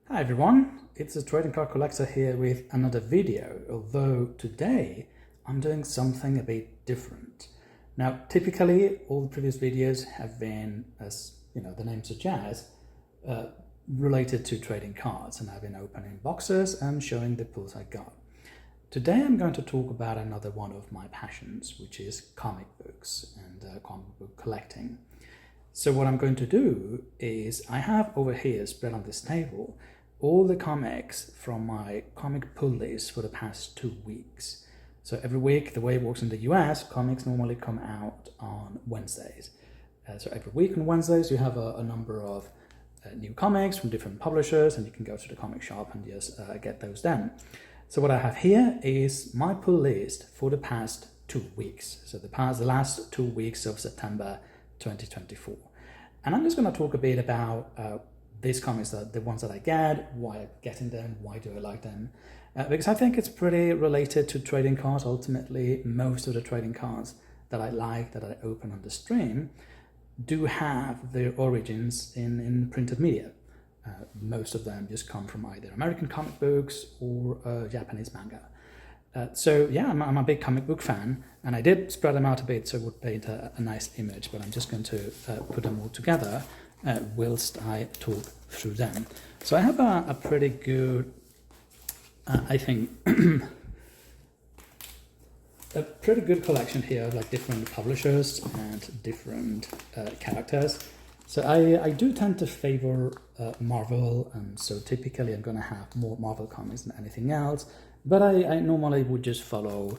Hi everyone, it's a trading card collector here with another video, although today I'm doing something a bit different. Now, typically all the previous videos have been, as you know, the name suggests, related to trading cards, and I've been opening boxes and showing the pulls I got. Today I'm going to talk about another one of my passions, which is comic books and comic book collecting. So what I'm going to do is I have over here spread on this table all the comics from my comic pull list for the past 2 weeks. So every week, the way it works in the US, comics normally come out on Wednesdays. So every week on Wednesdays, you have a number of new comics from different publishers, and you can go to the comic shop and just get those then. So what I have here is my pull list for the past 2 weeks. So the last 2 weeks of September 2024. And I'm just going to talk a bit about these comics, the ones that I get, why I'm getting them, why do I like them. Because I think it's pretty related to trading cards. Ultimately, most of the trading cards that I like, that I open on the stream, do have their origins in printed media. Most of them just come from either American comic books or Japanese manga. So yeah, I'm a big comic book fan, and I did spread them out a bit so it would paint a nice image, but I'm just going to put them all together whilst I talk through them. So I have a pretty good, I think, a pretty good collection here of like different publishers and different characters. So I do tend to favor Marvel, and so typically I'm going to have more Marvel comics than anything else. But I normally would just follow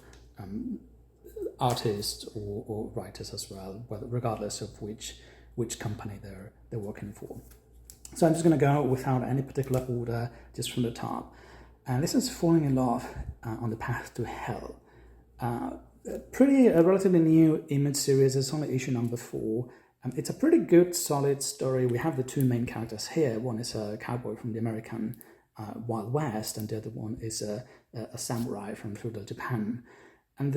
artists or writers as well, regardless of which company they're working for. So I'm just going to go without any particular order, just from the top. And this is Falling in Love on the Path to Hell. A relatively new Image series. It's only issue number 4. It's a pretty good, solid story. We have the two main characters here. One is a cowboy from the American Wild West, and the other one is a samurai from feudal Japan. And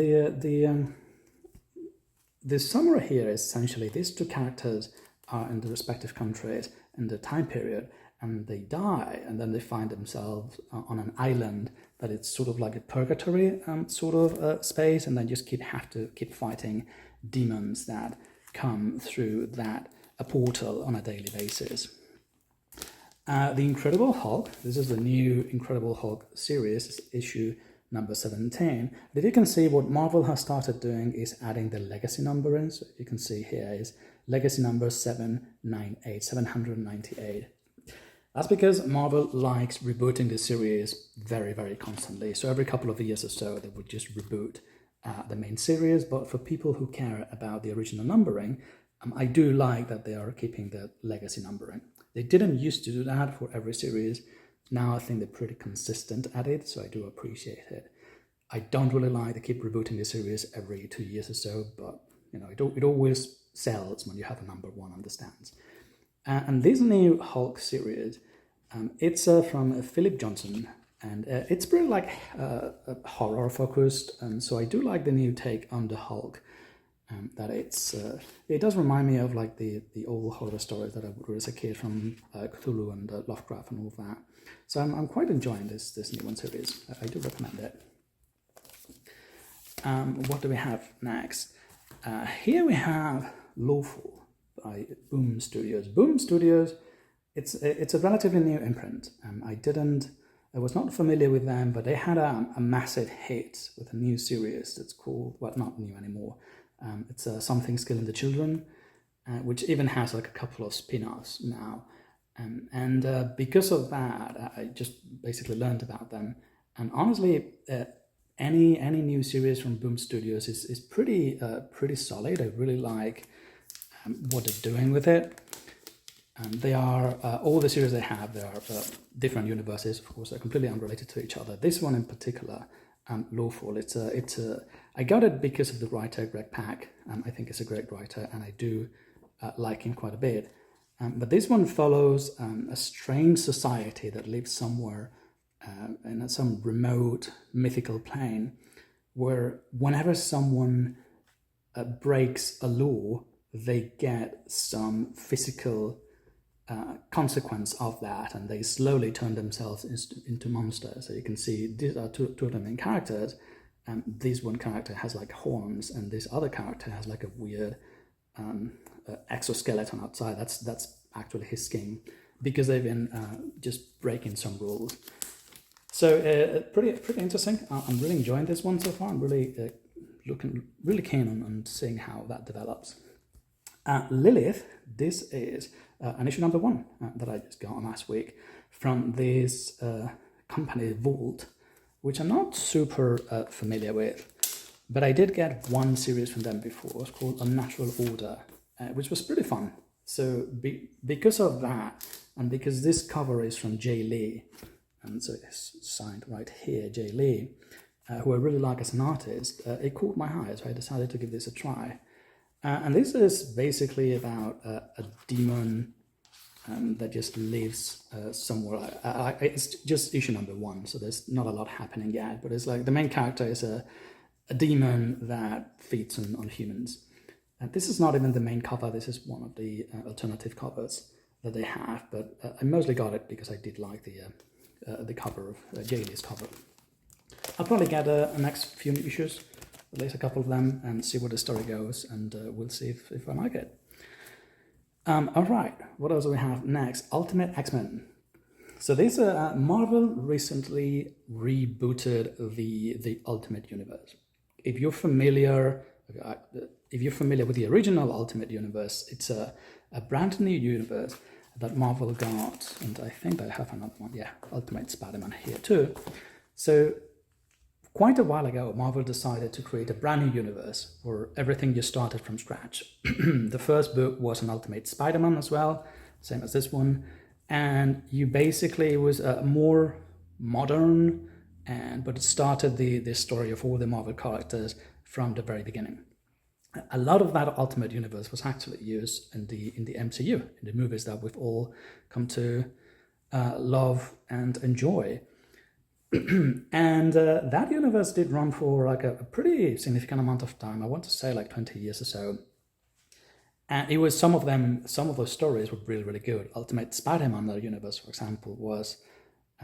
the summary here is essentially these two characters are in the respective countries in the time period, and they die, and then they find themselves on an island that it's sort of like a purgatory space, and then just have to keep fighting demons that come through a portal on a daily basis. The Incredible Hulk, this is the new Incredible Hulk series, issue number 17. But if you can see, what Marvel has started doing is adding the legacy number in. So you can see here is legacy number 798. That's because Marvel likes rebooting the series very, very constantly. So every couple of years or so, they would just reboot the main series. But for people who care about the original numbering, I do like that they are keeping the legacy numbering. They didn't used to do that for every series. Now I think they're pretty consistent at it, so I do appreciate it. I don't really like to keep rebooting the series every 2 years or so, but you know, it always sells when you have a number one on the stands. And this new Hulk series, it's from Philip Johnson, and it's pretty like horror focused, and so I do like the new take on the Hulk. That it does remind me of like the old horror stories that I would read as a kid from Cthulhu and Lovecraft and all that. So I'm quite enjoying this new one series. I do recommend it. What do we have next? Here we have Lawful by Boom Studios. Boom Studios, it's a relatively new imprint. I was not familiar with them, but they had a massive hit with a new series that's called, well, not new anymore. It's Something's Killing the Children, which even has like a couple of spin-offs now. And because of that, I just basically learned about them. And honestly, any new series from Boom Studios is pretty solid. I really like what they're doing with it. They are, all the series they have, they are different universes, of course, they're completely unrelated to each other. This one in particular, Lawful, I got it because of the writer Greg Pak. I think he's a great writer, and I do like him quite a bit. But this one follows a strange society that lives somewhere in some remote mythical plane, where whenever someone breaks a law, they get some physical consequence of that, and they slowly turn themselves into monsters. So you can see these are two of the main characters, and this one character has like horns, and this other character has like a weird exoskeleton outside. That's actually his skin, because they've been just breaking some rules. So pretty interesting. I'm really enjoying this one so far. I'm really really keen on seeing how that develops. Lilith, this is an issue number 1 that I just got last week from this company Vault, which I'm not super familiar with, but I did get one series from them before. It's called Unnatural Order, which was pretty fun. So because of that, and because this cover is from Jay Lee, and so it's signed right here, Jay Lee, who I really like as an artist, it caught my eye, so I decided to give this a try. And this is basically about a demon that just lives somewhere. It's just issue number 1, so there's not a lot happening yet, but it's like the main character is a demon that feeds on humans. And this is not even the main cover, this is one of the alternative covers that they have, but I mostly got it because I did like the cover of Jay Lee's cover. I'll probably get a next few issues, at least a couple of them, and see where the story goes, and we'll see if I like it. All right, what else do we have next? Ultimate X-Men. So this Marvel recently rebooted the Ultimate Universe. If you're familiar with the original Ultimate Universe, it's a brand new universe that Marvel got, and I think I have another one. Yeah, Ultimate Spider-Man here too. So quite a while ago, Marvel decided to create a brand new universe where everything just started from scratch. The first book was an Ultimate Spider-Man as well, same as this one. And you basically, it was more modern, but it started the story of all the Marvel characters from the very beginning. A lot of that Ultimate Universe was actually used in the MCU, in the movies that we've all come to love and enjoy. And that universe did run for like a pretty significant amount of time. I want to say like 20 years or so. And it was some of those stories were really, really good. Ultimate Spider-Man, the universe, for example, was,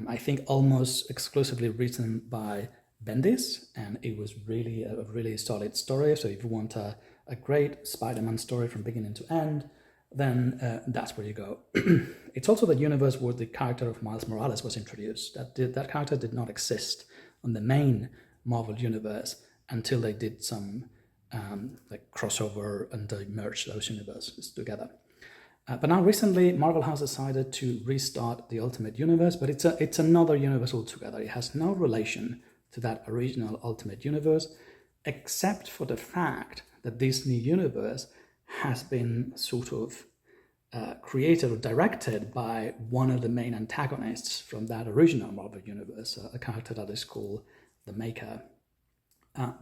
I think, almost exclusively written by Bendis, and it was really a really solid story. So if you want a great Spider-Man story from beginning to end, then that's where you go. It's also the universe where the character of Miles Morales was introduced. That character did not exist on the main Marvel universe until they did some like crossover, and they merged those universes together. But now recently, Marvel has decided to restart the Ultimate Universe, but it's another universe altogether. It has no relation to that original Ultimate Universe, except for the fact that this new universe has been sort of created or directed by one of the main antagonists from that original Marvel Universe, a character that is called the Maker.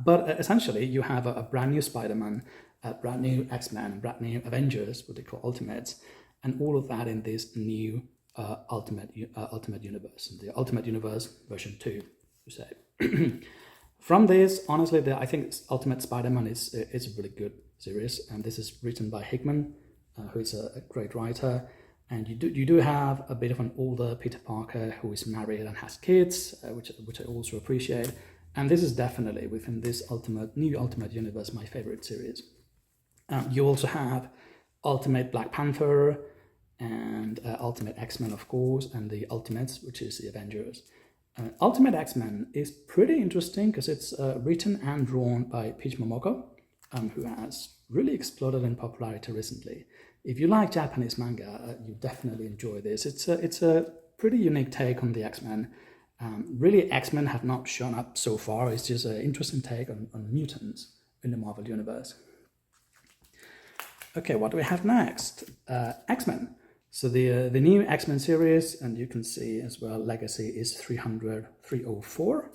But essentially, you have a brand new Spider-Man, a brand new X-Men, brand new Avengers, what they call Ultimates, and all of that in this new Ultimate Universe, the Ultimate Universe version 2, you say. From this, honestly, I think Ultimate Spider-Man is a really good series, and this is written by Hickman, who is a great writer. And you do have a bit of an older Peter Parker who is married and has kids, which I also appreciate. And this is definitely, within this new Ultimate Universe, my favorite series. You also have Ultimate Black Panther and Ultimate X-Men, of course, and the Ultimates, which is the Avengers. Ultimate X-Men is pretty interesting because it's written and drawn by Peach Momoko, who has really exploded in popularity recently. If you like Japanese manga, you definitely enjoy this. It's a pretty unique take on the X-Men. Really, X-Men have not shown up so far. It's just an interesting take on mutants in the Marvel Universe. Okay, what do we have next? X-Men. So the new X-Men series, and you can see as well, Legacy is 304.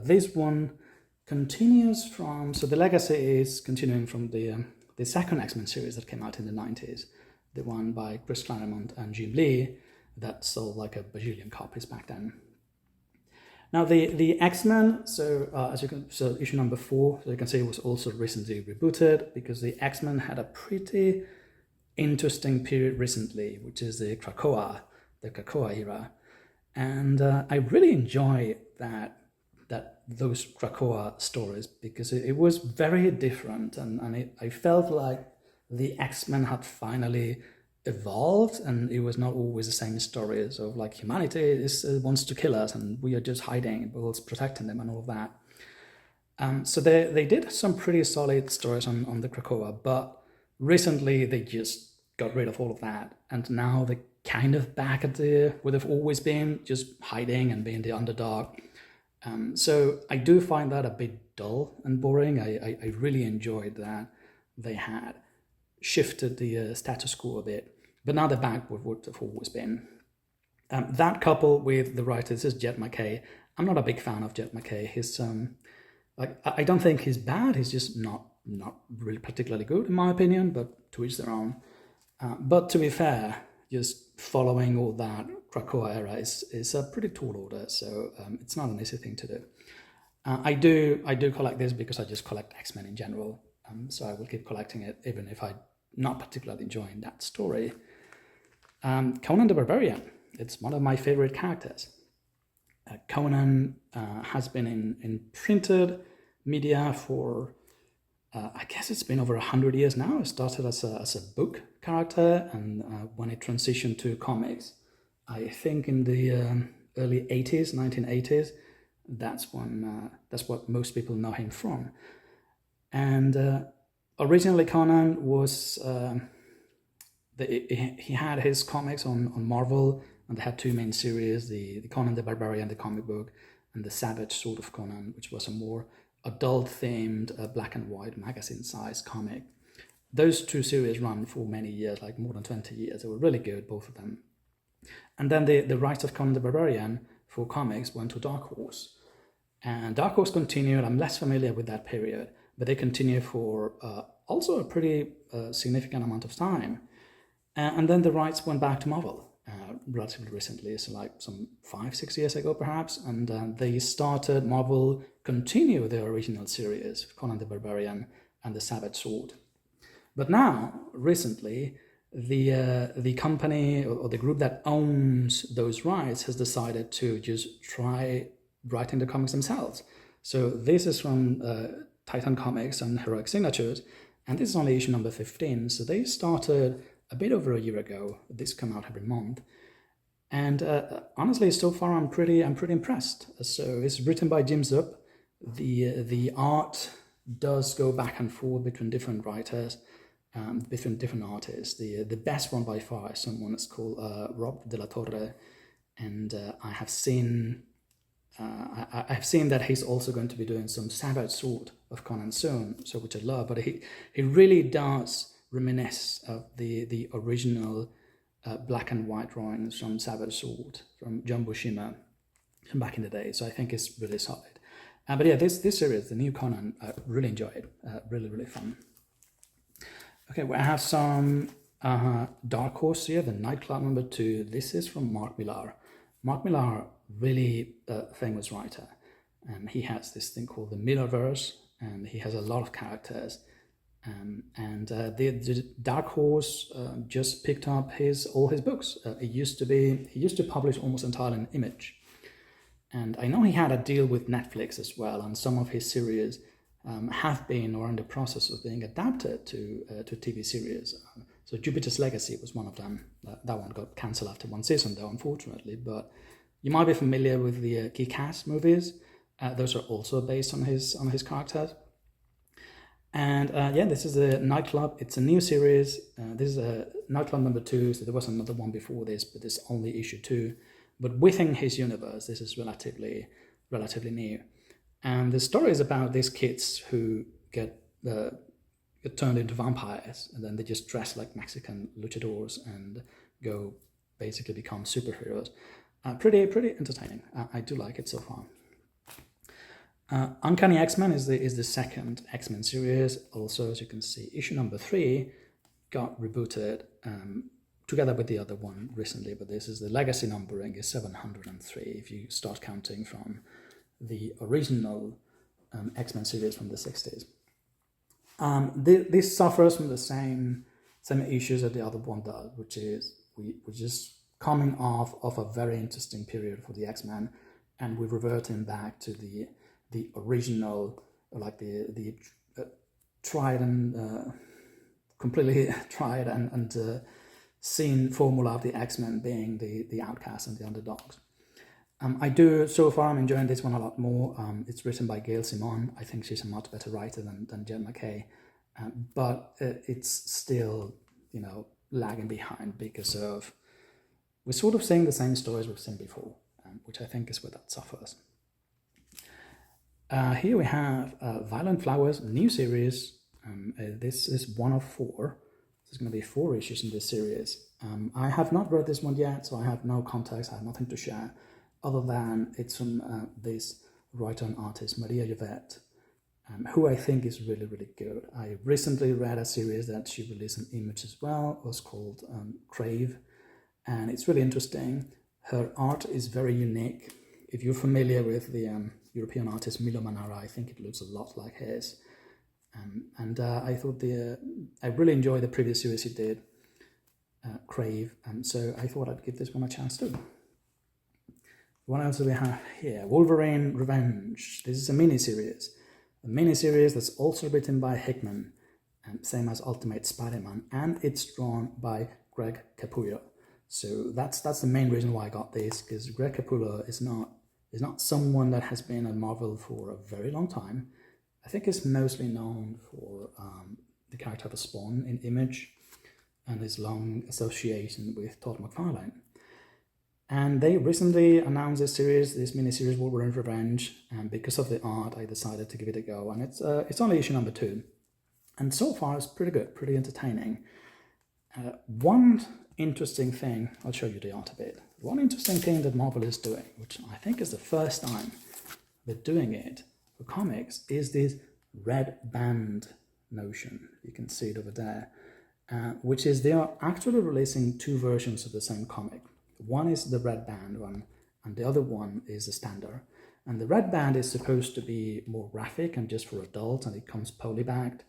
This one continues from, so the Legacy is continuing from the second X-Men series that came out in the 90s, the one by Chris Claremont and Jim Lee that sold like a bajillion copies back then. Now the X-Men, so issue number 4, so you can see it was also recently rebooted because the X-Men had a pretty interesting period recently, which is the Krakoa era, and I really enjoy those Krakoa stories because it was very different, and I felt like the X-Men had finally evolved, and it was not always the same stories of like humanity wants to kill us and we are just hiding, but also protecting them and all of that. So they did some pretty solid stories on the Krakoa, but recently they just got rid of all of that, and now they're kind of back at where they've always been, just hiding and being the underdog. So I do find that a bit dull and boring. I really enjoyed that they had shifted the status quo a bit, but now they're back with what they've always been. That coupled with the writer, this is Jed MacKay. I'm not a big fan of Jed MacKay. He's I don't think he's bad. He's just not really particularly good in my opinion, but to each their own. But to be fair, just following all that Krakoa era is a pretty tall order, so it's not an easy thing to do. I do collect this because I just collect X-Men in general, so I will keep collecting it even if I'm not particularly enjoying that story. Conan the Barbarian, it's one of my favorite characters. Conan has been in printed media for I guess it's been over 100 years now. It started as a book character, and when it transitioned to comics, I think in the early 80s, 1980s, that's what most people know him from. And originally Conan was, he had his comics on Marvel, and they had two main series, the Conan the Barbarian, the comic book, and the Savage Sword of Conan, which was a more adult-themed, black and white magazine-sized comic. Those two series ran for many years, like more than 20 years. They were really good, both of them. And then the rights of Conan the Barbarian for comics went to Dark Horse. And Dark Horse continued. I'm less familiar with that period, but they continued for also a pretty significant amount of time. And then the rights went back to Marvel relatively recently, so like some 5-6 years ago perhaps, and they started, Marvel continue their original series, Conan the Barbarian and the Savage Sword. But now, recently, the company or the group that owns those rights has decided to just try writing the comics themselves. So this is from Titan Comics and Heroic Signatures, and this is only issue number 15. So they started a bit over a year ago. This come out every month, and honestly, so far I'm pretty impressed. So it's written by Jim Zub. The art does go back and forth between different writers, different artists. The best one by far is someone that's called Rob De La Torre, and I have seen that he's also going to be doing some Savage Sword of Conan soon, so which I love. But he really does reminisce of the original black and white drawings from Savage Sword from John Buscema from back in the day. So I think it's really solid. But yeah, this series, the new Conan, I really enjoy it. Really fun. Okay, we have some Dark Horse here, the Nightclub number 2. This is from Mark Millar. Mark Millar, really famous writer. He has this thing called the Millarverse, and he has a lot of characters. The Dark Horse just picked up all his books. He used to publish almost entirely in Image, and I know he had a deal with Netflix as well, and some of his series have been or are in the process of being adapted to TV series. So Jupiter's Legacy was one of them. That one got cancelled after one season, though, unfortunately. But you might be familiar with the Kick-Ass movies. Those are also based on his characters. And yeah, this is a Nightclub. It's a new series. This is a Nightclub number 2. So there was another one before this, but it's only issue 2. But within his universe, this is relatively new. And the story is about these kids who get turned into vampires, and then they just dress like Mexican luchadors and go basically become superheroes. Pretty entertaining. I do like it so far. Uncanny X-Men is the second X-Men series. Also, as you can see, issue number 3 got rebooted together with the other one recently, but this is the legacy numbering is 703 if you start counting from the original X-Men series from the 60s. This suffers from the same same issues that the other one does, which is we're just coming off of a very interesting period for the X-Men, and we're reverting back to the original, like the tried and completely tried and seen formula of the X-Men being the outcasts and the underdogs. So far I'm enjoying this one a lot more. It's written by Gail Simone. I think she's a much better writer than Jen McKay, but it's still, lagging behind because of, we're sort of seeing the same stories we've seen before, which I think is where that suffers. Here we have Violent Flowers, new series. This is one of 4. There's going to be 4 issues in this series. I have not read this one yet, so I have no context, I have nothing to share, other than it's from this writer and artist, Maria Yvette, who I think is really, really good. I recently read a series that she released in Image as well. It was called Crave, and it's really interesting. Her art is very unique. If you're familiar with the European artist Milo Manara, I think it looks a lot like his. I thought I really enjoyed the previous series he did, Crave, and so I thought I'd give this one a chance too. What else do we have here? Wolverine Revenge. This is a mini-series. A mini-series that's also written by Hickman, same as Ultimate Spider-Man, and it's drawn by Greg Capullo. So that's the main reason why I got this, because Greg Capullo is not someone that has been at Marvel for a very long time. I think he's mostly known for the character of Spawn in Image and his long association with Todd McFarlane. And they recently announced this mini-series Wolverine Revenge, and because of the art, I decided to give it a go. And it's only issue number 2, and so far it's pretty good, pretty entertaining. One interesting thing, I'll show you the art a bit. One interesting thing that Marvel is doing, which I think is the first time they're doing it for comics, is this red band notion. You can see it over there, which is they are actually releasing 2 versions of the same comic. One is the red band one, and the other one is the standard. And the red band is supposed to be more graphic and just for adults, and it comes polybagged.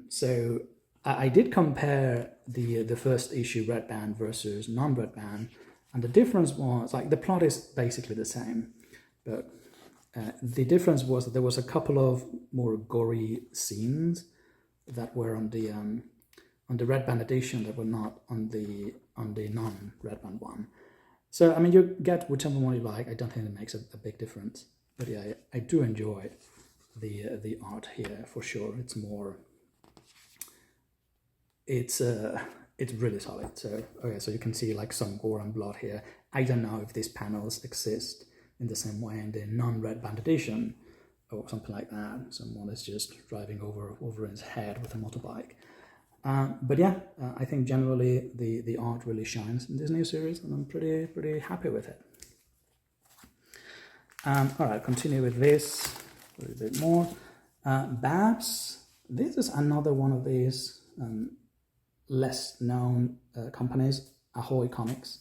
So I did compare the first issue red band versus non-red band, and the difference was, like, the plot is basically the same, but the difference was that there was a couple of more gory scenes that were on the red band edition that were not on the non-red band one. So I mean, you get whichever one you like. I don't think it makes a big difference, but yeah, I do enjoy the art here for sure. It's more, it's really solid. So okay, so you can see like some gore and blood here. I don't know if these panels exist in the same way in the non-red band edition or something like that. Someone is just driving over Wolverine's head with a motorbike. But yeah, I think generally the art really shines in this new series, and I'm pretty happy with it. All right, continue with this a little bit more. Babs. This is another one of these less known companies, Ahoy Comics.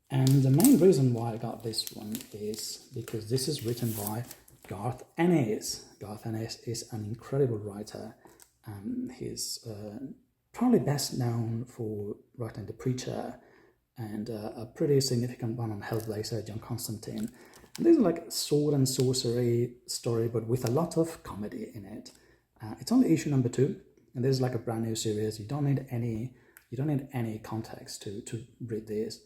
And the main reason why I got this one is because this is written by Garth Ennis. Garth Ennis is an incredible writer. He's probably best known for writing The Preacher and a pretty significant one on Hellblazer, John Constantine. And this is like a sword and sorcery story, but with a lot of comedy in it. It's only issue number 2, and this is like a brand new series. You don't need any context to read this,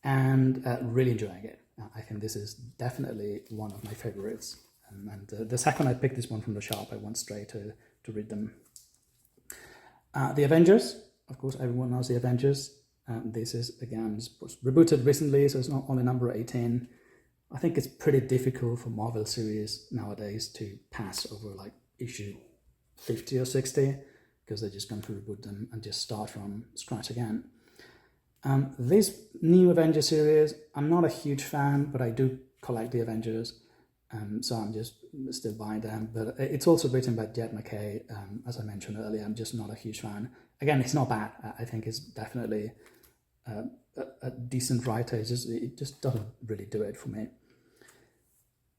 and really enjoying it. I think this is definitely one of my favorites. And the second I picked this one from the shop, I went straight to read them. The Avengers, of course, everyone knows the Avengers. This is, again, was rebooted recently, so it's not only number 18. I think it's pretty difficult for Marvel series nowadays to pass over like issue 50 or 60, because they're just going to reboot them and just start from scratch again. This new Avengers series, I'm not a huge fan, but I do collect the Avengers. So I'm just still buying them, but it's also written by Jed McKay. As I mentioned earlier, I'm just not a huge fan. Again, it's not bad. I think it's definitely a decent writer. It just doesn't really do it for me.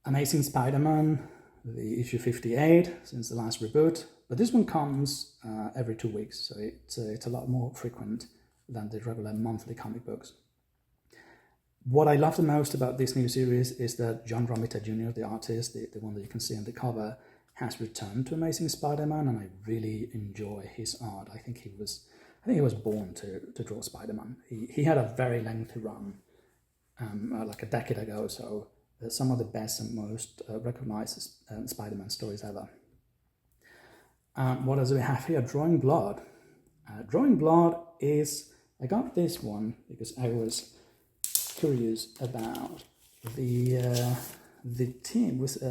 Amazing Spider-Man, the issue 58 since the last reboot But this one comes every 2 weeks, so it's a lot more frequent than the regular monthly comic books. What I love the most about this new series is that John Romita Jr., the artist, the one that you can see on the cover, has returned to Amazing Spider-Man, and I really enjoy his art. I think he was born to draw Spider-Man. He had a very lengthy run, like a decade ago or so. Some of the best and most recognized Spider-Man stories ever. What else do we have here? Drawing Blood. Drawing Blood is, I got this one because I was curious about the team with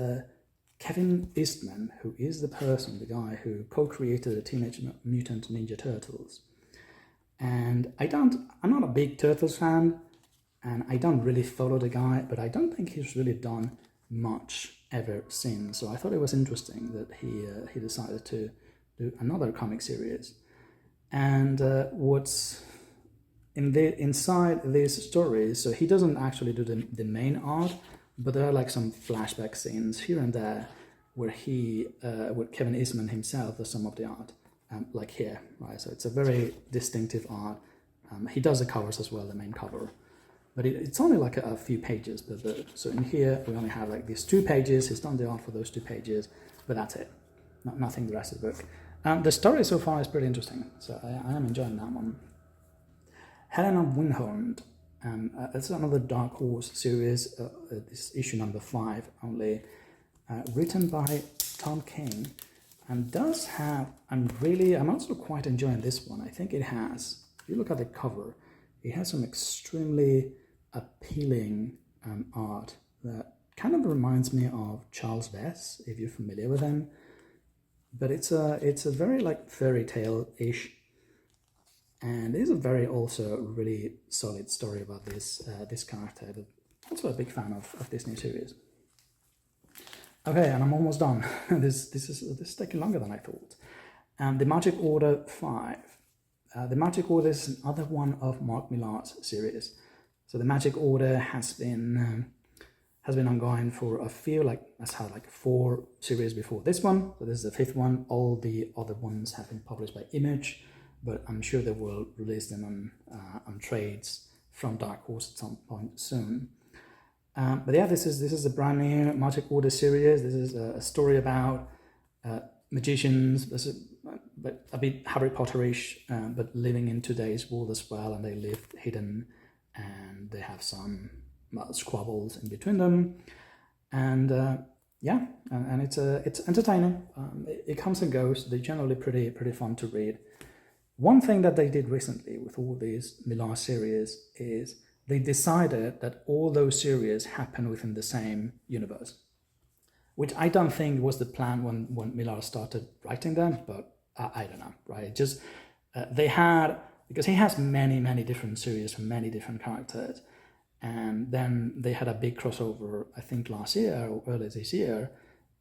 Kevin Eastman, who is the guy who co-created the Teenage Mutant Ninja Turtles. And I'm not a big Turtles fan, and I don't really follow the guy, but I don't think he's really done much ever since. So I thought it was interesting that he decided to do another comic series. And what's inside these stories, so he doesn't actually do the main art, but there are like some flashback scenes here and there where where Kevin Eastman himself does some of the art, like here, right? So it's a very distinctive art. He does the covers as well, the main cover, but it's only like a few pages. So in here we only have like these 2 pages. He's done the art for those 2 pages, but that's it. Nothing the rest of the book. The story so far is pretty interesting, so I am enjoying that one. Helena Winhond. It's another Dark Horse series. This issue number 5 only, written by Tom King, and does have. I'm also quite enjoying this one. I think it has. If you look at the cover, it has some extremely appealing art that kind of reminds me of Charles Vess, if you're familiar with him. But it's a very like fairy tale-ish. And it is a very also really solid story about this character. But also a big fan of this new series. Okay, and I'm almost done. This is taking longer than I thought. The Magic Order 5. The Magic Order is another one of Mark Millar's series. So the Magic Order has been ongoing for a few, that's how 4 series before this one. So this is the 5th one. All the other ones have been published by Image, but I'm sure they will release them on trades from Dark Horse at some point soon. But yeah, this is a brand new Magic Order series. This is a story about magicians, but a bit Harry Potterish, but living in today's world as well, and they live hidden, and they have some squabbles in between them, and and it's entertaining. It comes and goes. They're generally pretty fun to read. One thing that they did recently with all these Millar series is they decided that all those series happen within the same universe, which I don't think was the plan when Millar started writing them, but I don't know, right? Just they had, because he has many different series from many different characters, and then they had a big crossover, I think last year or early this year,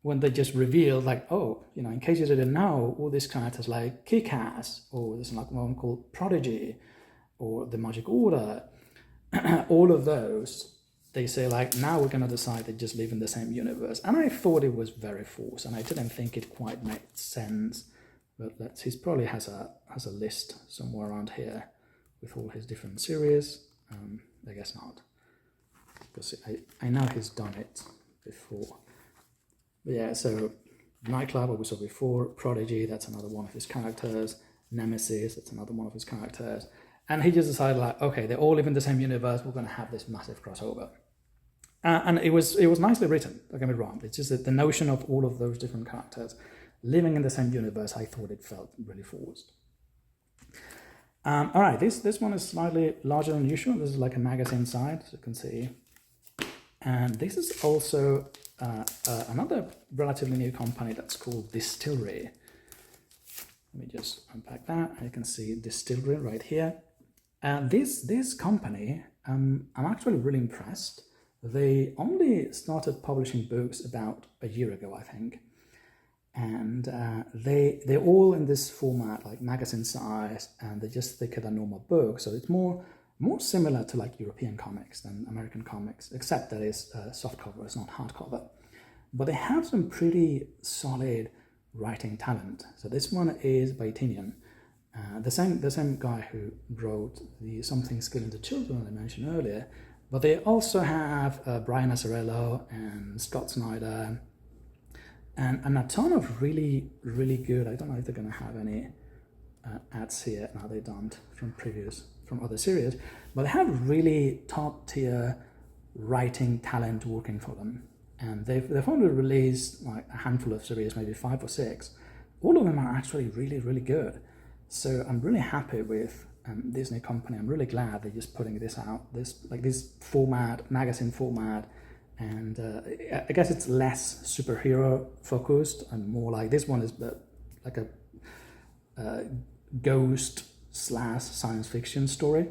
when they just revealed in case you didn't know, all these characters like Kick-Ass, or there's like one called Prodigy, or the Magic Order, all of those, they say now we're going to decide to just live in the same universe. And I thought it was very forced, and I didn't think it quite made sense. But he probably has a list somewhere around here with all his different series. I guess not, because I know he's done it before. But yeah, so Nightclub, we saw before. Prodigy, that's another one of his characters. Nemesis, that's another one of his characters. And he just decided okay, they all live in the same universe, we're going to have this massive crossover. And it was nicely written, don't get me wrong. It's just that the notion of all of those different characters living in the same universe, I thought it felt really forced. All right, this one is slightly larger than usual. This is like a magazine side, as you can see. And this is also another relatively new company that's called Distillery. Let me just unpack that. You can see Distillery right here. And this company, I'm actually really impressed. They only started publishing books about a year ago, I think. And they're all in this format, like magazine size, and they're just thicker than normal books. So it's more similar to European comics than American comics, except that it's softcover, it's not hardcover. But they have some pretty solid writing talent. So this one is by Tinian, the same guy who wrote the Something's Killing the Children I mentioned earlier. But they also have Brian Azzarello and Scott Snyder, and a ton of really good. I don't know if they're going to have any ads here. No, they don't from other series, but they have really top tier writing talent working for them, and they've only released like a handful of series, maybe 5 or 6. All of them are actually really good. So I'm really happy with this new company. I'm really glad they're just putting this out, this format, magazine format, and I guess it's less superhero focused and more like this one is like a ghost / science fiction story.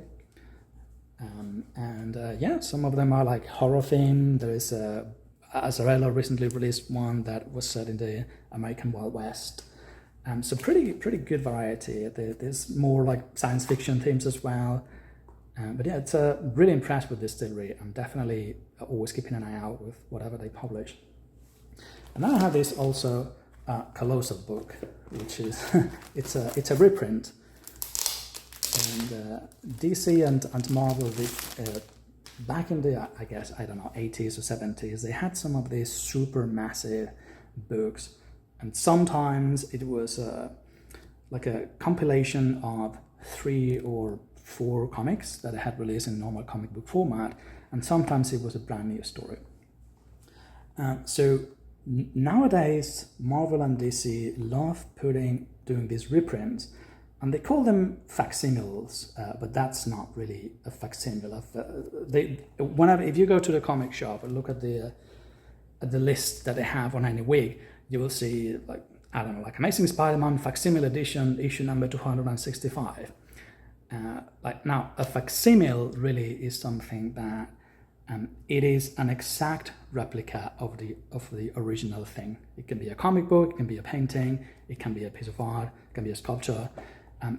Yeah, some of them are like horror themed. There is Azzarello recently released one that was set in the American Wild West. So pretty good variety. There's more like science fiction themes as well. But yeah, it's really impressed with Distillery. I'm definitely always keeping an eye out with whatever they publish. And then I have this also Colossal book, which is it's a reprint. And DC and Marvel, back in the, I guess, I don't know, 80s or 70s, they had some of these super massive books. And sometimes it was like a compilation of 3 or 4 comics that I had released in normal comic book format, and sometimes it was a brand new story. So nowadays, Marvel and DC love doing these reprints, and they call them facsimiles, but that's not really a facsimile. If you go to the comic shop and look at the list that they have on any week, you will see, like, I don't know, like Amazing Spider-Man facsimile edition, issue number 265. Now, a facsimile really is something that it is an exact replica of the original thing. It can be a comic book, it can be a painting, it can be a piece of art, it can be a sculpture.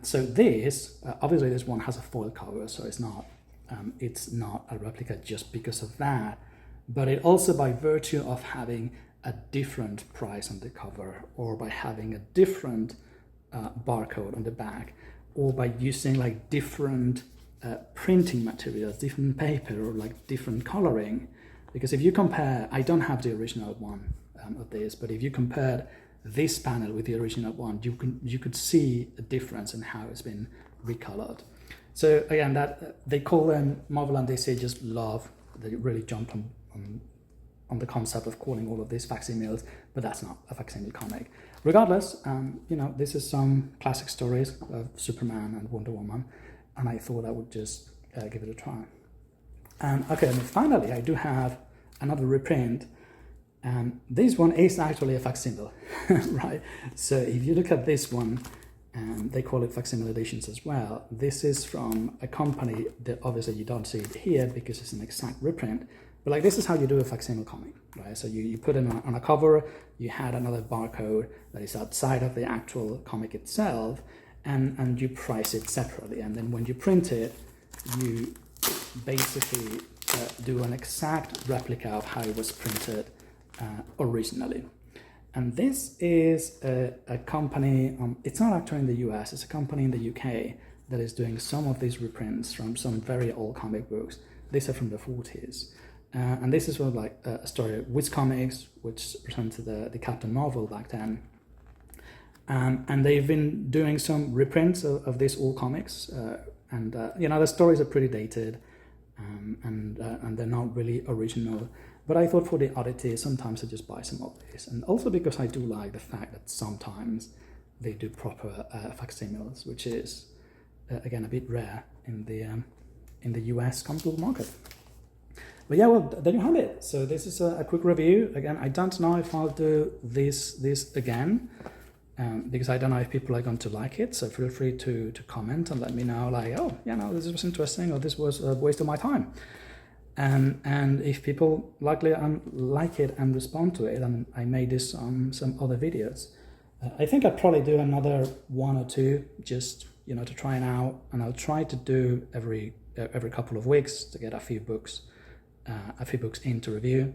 So this, obviously this one has a foil cover, so it's not a replica just because of that, but it also, by virtue of having a different price on the cover, or by having a different barcode on the back, or by using like different printing materials, different paper, or like different coloring. Because if you compare, I don't have the original one of this, but if you compared this panel with the original one, you could see a difference in how it's been recolored. So again, that they call them, Marvel and DC just love, they really jump on the concept of calling all of these facsimiles, but that's not a facsimile comic. Regardless, this is some classic stories of Superman and Wonder Woman, and I thought I would just give it a try. Okay, and finally, I do have another reprint, and this one is actually a facsimile, right? So if you look at this one, and they call it facsimile editions as well. This is from a company that obviously you don't see it here because it's an exact reprint. But like, this is how you do a facsimile comic, right? So you put it on a cover, you had another barcode that is outside of the actual comic itself, and you price it separately. And then when you print it, you basically do an exact replica of how it was printed originally. And this is a company, it's not actually in the US, it's a company in the UK that is doing some of these reprints from some very old comic books. These are from the 40s. And this is sort of like a story of Wiz Comics, which presented the Captain Marvel back then. And they've been doing some reprints of these old comics. The stories are pretty dated, and they're not really original. But I thought for the oddity, sometimes I just buy some of these. And also because I do like the fact that sometimes they do proper facsimiles, which is, again, a bit rare in the US comic book market. But yeah, well, there you have it. So this is a quick review. Again, I don't know if I'll do this again, because I don't know if people are going to like it. So feel free to comment and let me know, like, oh, this was interesting, or this was a waste of my time. And if people like it and respond to it, and I may do some other videos. I think I'll probably do another 1 or 2 just to try it out, and I'll try to do every couple of weeks to get a few books in to review.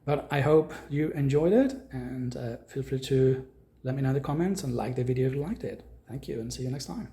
But I hope you enjoyed it, and feel free to Let me know in the comments and like the video if you liked it. Thank you and see you next time.